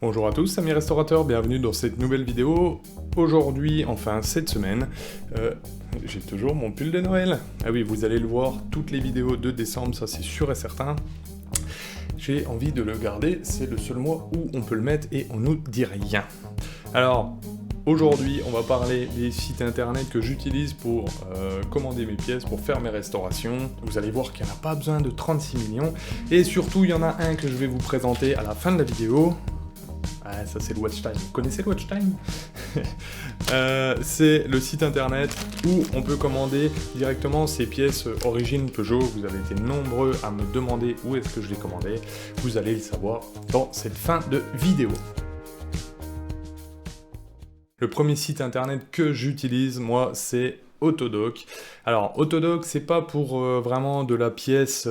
Bonjour à tous, amis restaurateurs, bienvenue dans cette nouvelle vidéo. Aujourd'hui, enfin cette semaine, j'ai toujours mon pull de Noël. Ah oui, vous allez le voir, toutes les vidéos de décembre, ça c'est sûr et certain. J'ai envie de le garder, c'est le seul mois où on peut le mettre et on nous dit rien. Alors, aujourd'hui, on va parler des sites internet que j'utilise pour commander mes pièces, pour faire mes restaurations. Vous allez voir qu'il n'y en a pas besoin de 36 millions. Et surtout, il y en a un que je vais vous présenter à la fin de la vidéo. Ah, ça c'est le watch time. Vous connaissez le watch time? C'est le site internet où on peut commander directement ces pièces origine Peugeot. Vous avez été nombreux à me demander où est-ce que je les commandais. Vous allez le savoir dans cette fin de vidéo. Le premier site internet que j'utilise, moi, c'est Autodoc. Alors, Autodoc, c'est pas pour vraiment de la pièce,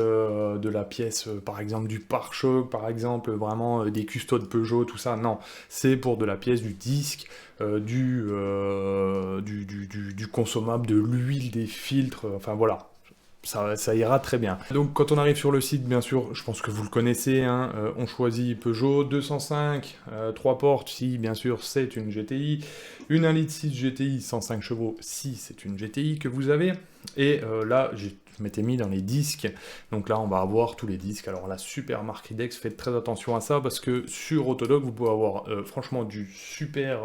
par exemple du pare-choc, par exemple, vraiment des custodes Peugeot, tout ça. Non, c'est pour de la pièce, du disque, du consommable, de l'huile, des filtres, enfin voilà. Ça ira très bien. Donc quand on arrive sur le site, bien sûr, je pense que vous le connaissez, hein, on choisit Peugeot 205, 3 portes, si bien sûr c'est une GTI, une 1,6 litre GTI 105 chevaux, si c'est une GTI que vous avez, et là je m'étais mis dans les disques, donc là on va avoir tous les disques. Alors la super marque Ridex, faites très attention à ça, parce que sur Autodoc vous pouvez avoir franchement du super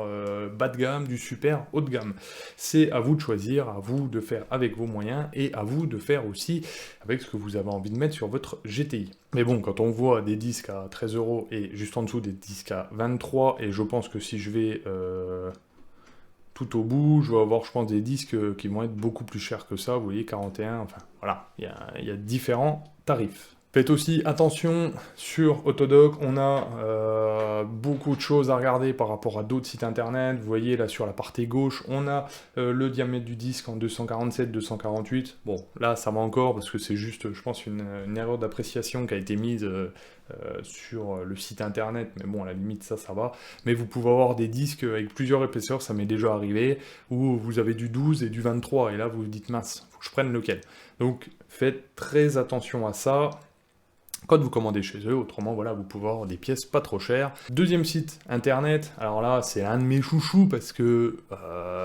bas de gamme, du super haut de gamme. C'est à vous de choisir, à vous de faire avec vos moyens, et à vous de faire aussi avec ce que vous avez envie de mettre sur votre GTI. Mais bon, quand on voit des disques à 13 € et juste en dessous des disques à 23, et je pense que si je vais tout au bout, je vais avoir, je pense, des disques qui vont être beaucoup plus chers que ça, vous voyez, 41, enfin, voilà, il y a différents tarifs. Faites aussi attention, sur Autodoc, on a beaucoup de choses à regarder par rapport à d'autres sites internet. Vous voyez là sur la partie gauche, on a le diamètre du disque en 247, 248. Bon, là ça va encore parce que c'est juste, je pense, une erreur d'appréciation qui a été mise sur le site internet. Mais bon, à la limite, ça va. Mais vous pouvez avoir des disques avec plusieurs épaisseurs, ça m'est déjà arrivé, où vous avez du 12 et du 23. Et là, vous vous dites, mince, faut que je prenne lequel. Donc, faites très attention à ça quand vous commandez chez eux, autrement voilà, vous pouvez avoir des pièces pas trop chères. Deuxième site internet, alors là c'est un de mes chouchous parce que,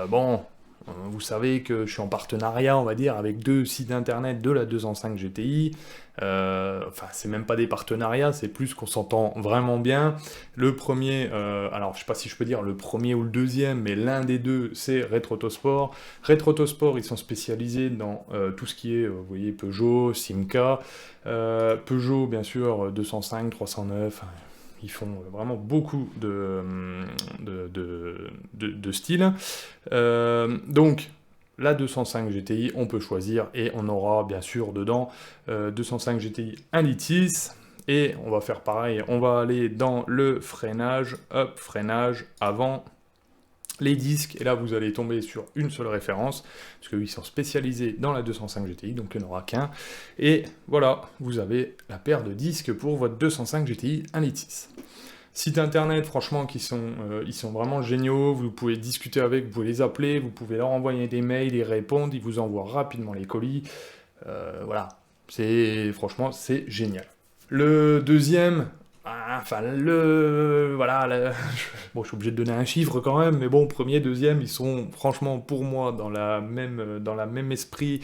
bon, vous savez que je suis en partenariat, on va dire, avec deux sites internet de la 205 GTI. Enfin, c'est même pas des partenariats, c'est plus qu'on s'entend vraiment bien. Le premier, alors je sais pas si je peux dire le premier ou le deuxième, mais l'un des deux, c'est Retro Autosport. Retro Autosport, ils sont spécialisés dans tout ce qui est, vous voyez, Peugeot, Simca, Peugeot, bien sûr, 205, 309. Ils font vraiment beaucoup de styles. Donc, la 205 GTI, on peut choisir, et on aura bien sûr dedans 205 GTI 1,6 litre. Et on va faire pareil, on va aller dans le freinage, hop, freinage avant, les disques, et là vous allez tomber sur une seule référence, parce qu'ils sont spécialisés dans la 205 GTI, donc il n'y en aura qu'un, et voilà, vous avez la paire de disques pour votre 205 GTI 1,6 litre. Site internet, franchement, ils sont vraiment géniaux, vous pouvez discuter avec, vous pouvez les appeler, vous pouvez leur envoyer des mails, ils répondent, ils vous envoient rapidement les colis, voilà, franchement, c'est génial. Le deuxième, enfin, voilà, bon, je suis obligé de donner un chiffre quand même, mais bon, premier, deuxième, ils sont franchement pour moi dans le même esprit,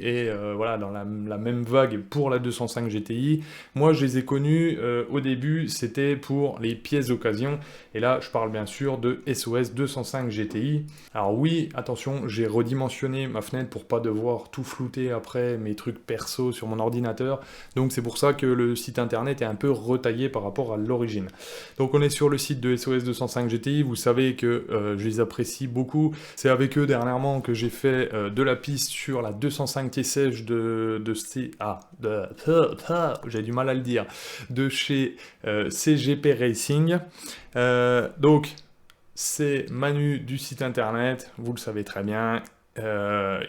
et voilà, dans la même vague pour la 205 GTI. Moi, je les ai connus au début, c'était pour les pièces d'occasion, et là, je parle bien sûr de SOS 205 GTI. Alors oui, attention, j'ai redimensionné ma fenêtre pour pas devoir tout flouter après mes trucs perso sur mon ordinateur, donc c'est pour ça que le site internet est un peu retaillé par rapport à l'origine. Donc on est sur le site de SOS 205 GTI, vous savez que je les apprécie beaucoup. C'est avec eux dernièrement que j'ai fait de la piste sur la 205 T-Sèche j'ai du mal à le dire, de chez CGP Racing. Donc c'est Manu du site internet, vous le savez très bien.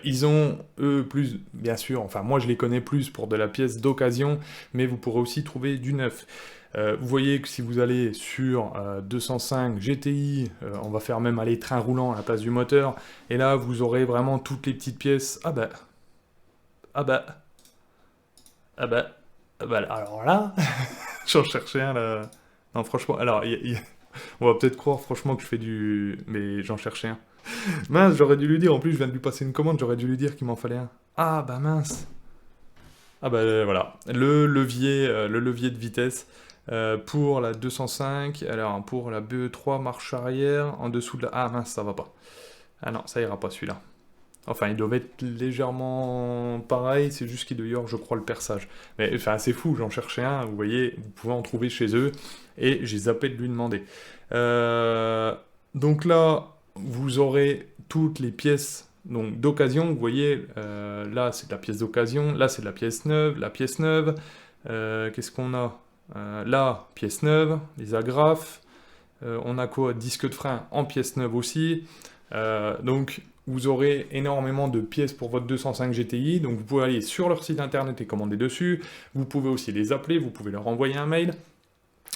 Ils ont, eux, plus, bien sûr, enfin moi je les connais plus pour de la pièce d'occasion, mais vous pourrez aussi trouver du neuf. Vous voyez que si vous allez sur 205 GTI, on va faire même aller train roulant à la place du moteur, et là vous aurez vraiment toutes les petites pièces. Ah bah, ah bah, ah bah, ah bah alors là, j'en cherchais un là. Non, franchement, alors, on va peut-être croire franchement que je fais du... Mais j'en cherchais un. Mince, j'aurais dû lui dire, en plus je viens de lui passer une commande, j'aurais dû lui dire qu'il m'en fallait un. Ah bah mince. Ah bah voilà, le levier de vitesse pour la 205, alors pour la BE3 marche arrière, en dessous de la... Ah mince, ça va pas. Ah non, ça ira pas celui-là. Enfin, ils doivent être légèrement pareils, c'est juste qu'il doit y avoir, je crois, le perçage. Mais enfin, c'est fou, j'en cherchais un, vous voyez, vous pouvez en trouver chez eux, et j'ai zappé de lui demander. Euh, donc là, vous aurez toutes les pièces donc d'occasion, vous voyez, là c'est de la pièce d'occasion, là c'est de la pièce neuve, qu'est-ce qu'on a? Là, pièce neuve, les agrafes, on a quoi? Disque de frein en pièce neuve aussi, donc vous aurez énormément de pièces pour votre 205 GTI, donc vous pouvez aller sur leur site internet et commander dessus, vous pouvez aussi les appeler, vous pouvez leur envoyer un mail.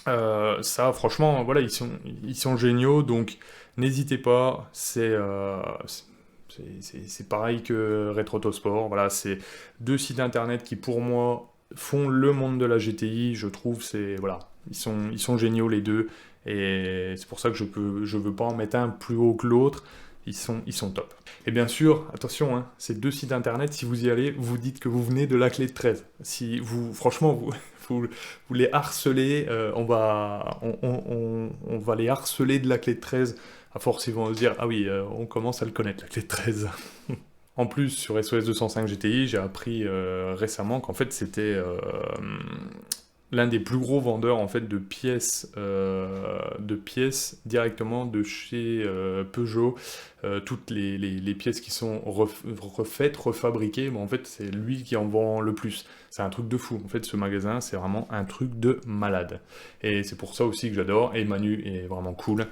Ça, franchement, voilà, ils sont géniaux, donc n'hésitez pas, c'est pareil que Retro Autosport, voilà, c'est deux sites internet qui pour moi font le monde de la GTI, je trouve, voilà, ils sont géniaux les deux, et c'est pour ça que je veux pas en mettre un plus haut que l'autre, ils sont top. Et bien sûr, attention, hein, ces deux sites internet, si vous y allez, vous dites que vous venez de la clé de 13. Si vous, franchement, vous les harcelez, on va les harceler de la clé de 13. À force, ils vont se dire, ah oui, on commence à le connaître, la clé de 13. En plus, sur SOS 205 GTI, j'ai appris récemment qu'en fait, c'était l'un des plus gros vendeurs en fait de pièces directement de chez Peugeot. Toutes les pièces qui sont refaites, refabriquées, bon, en fait, c'est lui qui en vend le plus. C'est un truc de fou. En fait, ce magasin, c'est vraiment un truc de malade. Et c'est pour ça aussi que j'adore. Et Manu est vraiment cool.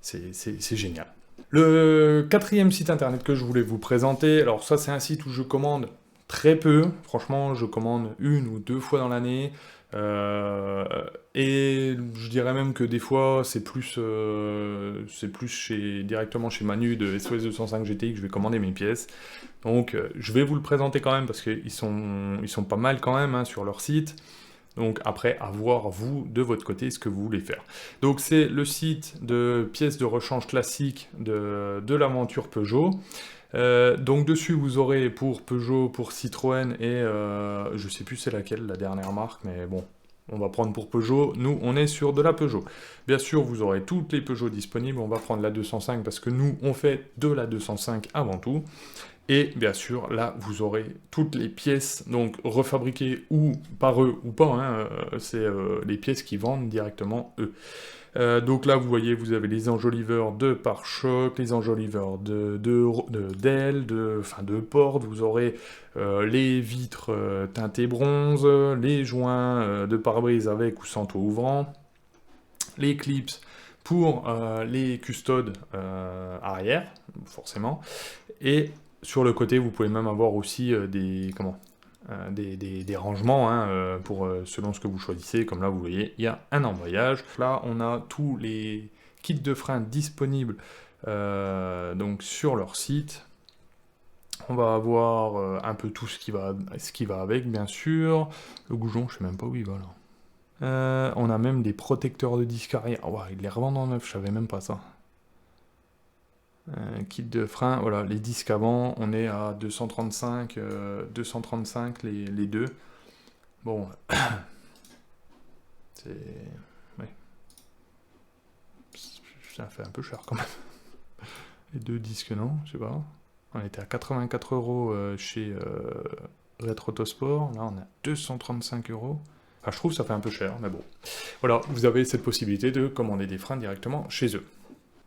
C'est génial. Le quatrième site internet que je voulais vous présenter, alors ça c'est un site où je commande très peu, franchement je commande une ou deux fois dans l'année, euh, et je dirais même que des fois c'est plus directement chez Manu de SOS 205 GTI que je vais commander mes pièces, donc je vais vous le présenter quand même parce qu'ils sont pas mal quand même hein, sur leur site. Donc après, à voir vous, de votre côté, ce que vous voulez faire. Donc c'est le site de pièces de rechange classique de l'aventure Peugeot. Donc dessus, vous aurez pour Peugeot, pour Citroën et je sais plus c'est laquelle, la dernière marque, mais bon, on va prendre pour Peugeot. Nous, on est sur de la Peugeot. Bien sûr, vous aurez toutes les Peugeot disponibles. On va prendre la 205 parce que nous, on fait de la 205 avant tout. Et bien sûr, là, vous aurez toutes les pièces, donc refabriquées ou par eux ou pas, hein, c'est les pièces qui vendent directement eux. Donc là, vous voyez, vous avez les enjoliveurs de pare-choc, les enjoliveurs d'ailes, de portes, vous aurez les vitres teintées bronze, les joints de pare-brise avec ou sans toit ouvrant, les clips pour les custodes arrière, forcément, et sur le côté, vous pouvez même avoir aussi des rangements hein, selon ce que vous choisissez. Comme là, vous voyez, il y a un embrayage. Là, on a tous les kits de frein disponibles donc sur leur site. On va avoir un peu tout ce qui va avec, bien sûr. Le goujon, je sais même pas où il va là. On a même des protecteurs de disque arrière. Oh, ouais, ils les revendent en neuf, je savais même pas ça. Kit de frein, voilà, les disques avant, on est à 235 les deux. Bon, c'est... Ouais. Ça fait un peu cher quand même. Les deux disques, non, je sais pas. On était à 84 euros chez Retro Autosport, là on est à 235 euros. Enfin, je trouve que ça fait un peu cher, mais bon. Voilà, vous avez cette possibilité de commander des freins directement chez eux.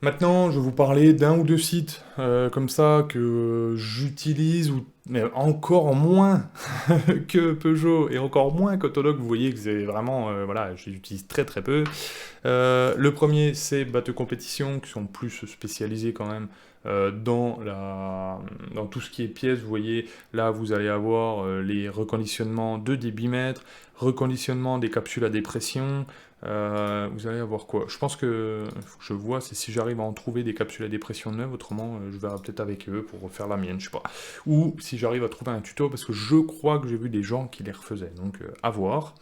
Maintenant, je vais vous parler d'un ou deux sites comme ça que j'utilise, mais encore moins que Peugeot et encore moins qu'Autologue. Vous voyez que c'est vraiment, voilà, j'utilise très très peu. Le premier, c'est Bateau Compétition, qui sont plus spécialisés quand même dans tout ce qui est pièces. Vous voyez, là, vous allez avoir les reconditionnements de débitmètres, reconditionnement des capsules à dépression. Vous allez avoir quoi? Je pense que faut que je vois c'est si j'arrive à en trouver des capsules à dépression neuves, autrement je verrai peut-être avec eux pour refaire la mienne, je sais pas. Ou si j'arrive à trouver un tuto, parce que je crois que j'ai vu des gens qui les refaisaient, donc à voir.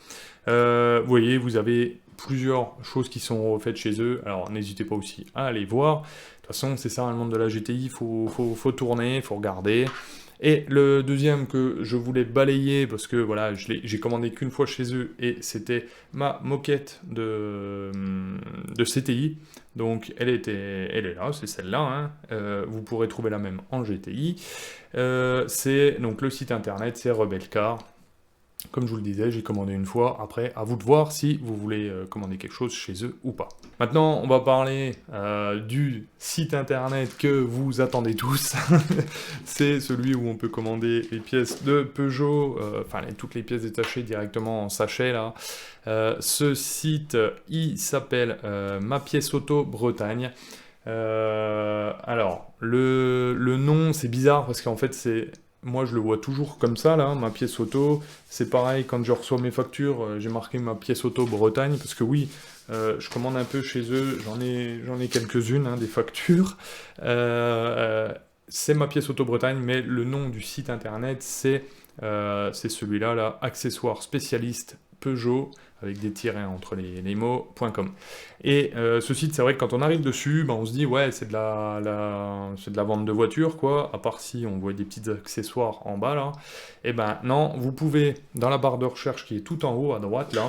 Vous voyez, vous avez plusieurs choses qui sont refaites chez eux, alors n'hésitez pas aussi à aller voir. De toute façon, c'est ça, le monde de la GTI, faut tourner, faut regarder. Et le deuxième que je voulais balayer, parce que voilà, j'ai commandé qu'une fois chez eux, et c'était ma moquette de CTI. Donc elle est là, c'est celle-là, hein. Vous pourrez trouver la même en GTI. Donc le site internet, c'est Rebel Car. Comme je vous le disais, j'ai commandé une fois. Après, à vous de voir si vous voulez commander quelque chose chez eux ou pas. Maintenant, on va parler du site internet que vous attendez tous. C'est celui où on peut commander les pièces de Peugeot, toutes les pièces détachées directement en sachet là. Ce site, il s'appelle Ma Pièce Auto Bretagne. Alors, le nom, c'est bizarre parce qu'en fait, moi, je le vois toujours comme ça, là, ma pièce auto. C'est pareil, quand je reçois mes factures, j'ai marqué ma pièce auto Bretagne, parce que oui, je commande un peu chez eux, j'en ai quelques-unes, hein, des factures. C'est ma pièce auto Bretagne, mais le nom du site internet, c'est celui-là, là, accessoires spécialistes Peugeot, avec des tirets entre les mots.com. Et ce site, c'est vrai que quand on arrive dessus, on se dit, ouais, c'est de la vente de voitures, quoi, à part si on voit des petits accessoires en bas, là. Et ben non, vous pouvez, dans la barre de recherche qui est tout en haut, à droite, là,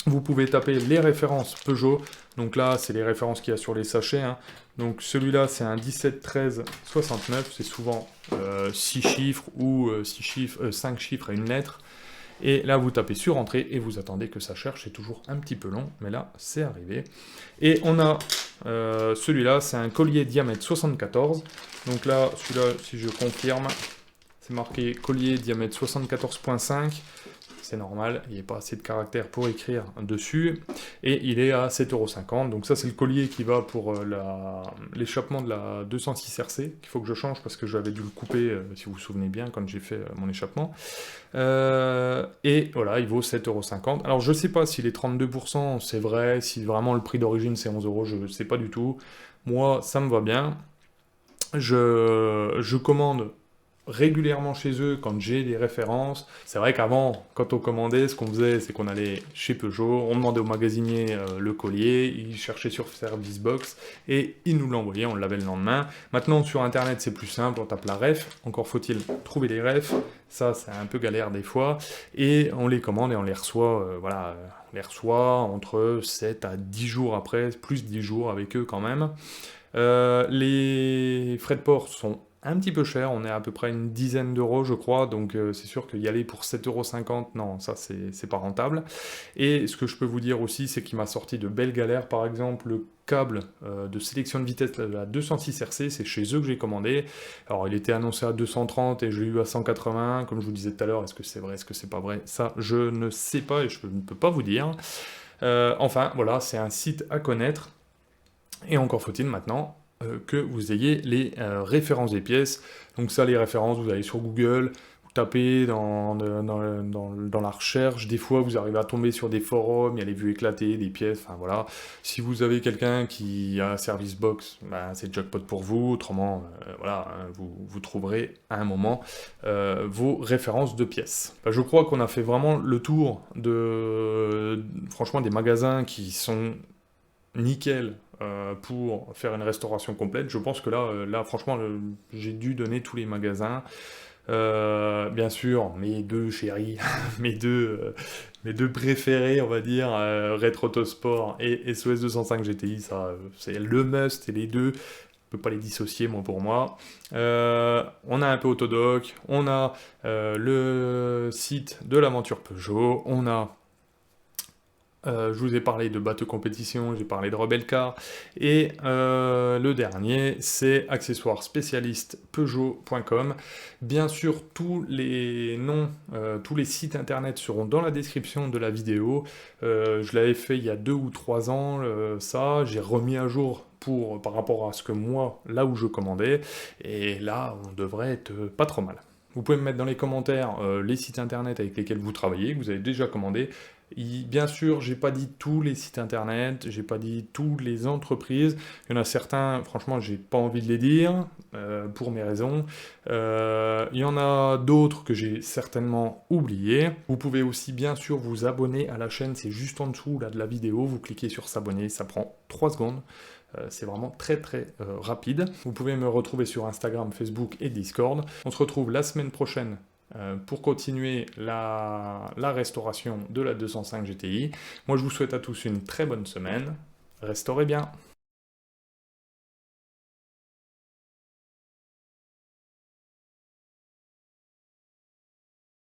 vous pouvez taper les références Peugeot. Donc là, c'est les références qu'il y a sur les sachets, hein. Donc celui-là, c'est un 17 13 69, c'est souvent 6 chiffres ou 5 chiffres et une lettre. Et là, vous tapez sur Entrée et vous attendez que ça cherche. C'est toujours un petit peu long, mais là, c'est arrivé. Et on a celui-là, c'est un collier diamètre 74. Donc là, celui-là, si je confirme, c'est marqué collier diamètre 74.5. C'est normal, il n'y a pas assez de caractères pour écrire dessus. Et il est à 7,50 €. Donc ça, c'est le collier qui va pour l'échappement de la 206 RC, qu'il faut que je change parce que j'avais dû le couper, si vous vous souvenez bien, quand j'ai fait mon échappement. Et voilà, il vaut 7,50 €. Alors je ne sais pas si les 32%, c'est vrai, si vraiment le prix d'origine c'est 11 €, je ne sais pas du tout. Moi, ça me va bien. Je commande régulièrement chez eux quand j'ai des références. C'est vrai qu'avant, quand on commandait, ce qu'on faisait, c'est qu'on allait chez Peugeot, on demandait au magasinier le collier, il cherchait sur Service Box et il nous l'envoyait, on l'avait le lendemain. Maintenant, sur Internet, c'est plus simple, on tape la ref, encore faut-il trouver les refs, ça, c'est un peu galère des fois, et on les commande et on les reçoit, on les reçoit entre 7 à 10 jours après, plus 10 jours avec eux quand même. Les frais de port sont un petit peu cher, on est à peu près une dizaine d'euros je crois, donc c'est sûr qu'y aller pour 7,50 €, non, ça c'est pas rentable. Et ce que je peux vous dire aussi, c'est qu'il m'a sorti de belles galères, par exemple le câble de sélection de vitesse de la 206 RC, c'est chez eux que j'ai commandé. Alors il était annoncé à 230 et je l'ai eu à 180, comme je vous disais tout à l'heure, est-ce que c'est vrai, est-ce que c'est pas vrai? Ça je ne sais pas et je ne peux pas vous dire. Enfin voilà, c'est un site à connaître, et encore faut-il maintenant que vous ayez les références des pièces. Donc ça, les références, vous allez sur Google, vous tapez dans la recherche, des fois vous arrivez à tomber sur des forums, il y a les vues éclatées, des pièces, enfin voilà. Si vous avez quelqu'un qui a un service box, c'est jackpot pour vous, autrement, voilà, hein, vous trouverez à un moment vos références de pièces. Je crois qu'on a fait vraiment le tour franchement, des magasins qui sont nickel pour faire une restauration complète. Je pense que là franchement, j'ai dû donner tous les magasins. Bien sûr, mes deux chéris, mes deux préférés, on va dire, Retro Autosport et SOS 205 GTI, ça, c'est le must, et les deux, je peux pas les dissocier, pour moi. On a un peu Autodoc, on a le site de l'aventure Peugeot, on a je vous ai parlé de bateau compétition, j'ai parlé de Rebel Car, et le dernier, c'est accessoires spécialistes Peugeot.com. Bien sûr, tous les noms, tous les sites internet seront dans la description de la vidéo. Je l'avais fait il y a 2 ou 3 ans, ça, j'ai remis à jour par rapport à ce que moi, là où je commandais, et là, on devrait être pas trop mal. Vous pouvez me mettre dans les commentaires les sites internet avec lesquels vous travaillez, que vous avez déjà commandé. Bien sûr, j'ai pas dit tous les sites internet, j'ai pas dit toutes les entreprises. Il y en a certains, franchement, j'ai pas envie de les dire pour mes raisons. Il y en a d'autres que j'ai certainement oubliés. Vous pouvez aussi bien sûr vous abonner à la chaîne, c'est juste en dessous là de la vidéo. Vous cliquez sur s'abonner, ça prend 3 secondes. C'est vraiment très rapide. Vous pouvez me retrouver sur Instagram, Facebook et Discord. On se retrouve la semaine prochaine pour continuer la restauration de la 205 GTI. Moi, je vous souhaite à tous une très bonne semaine. Restaurez bien!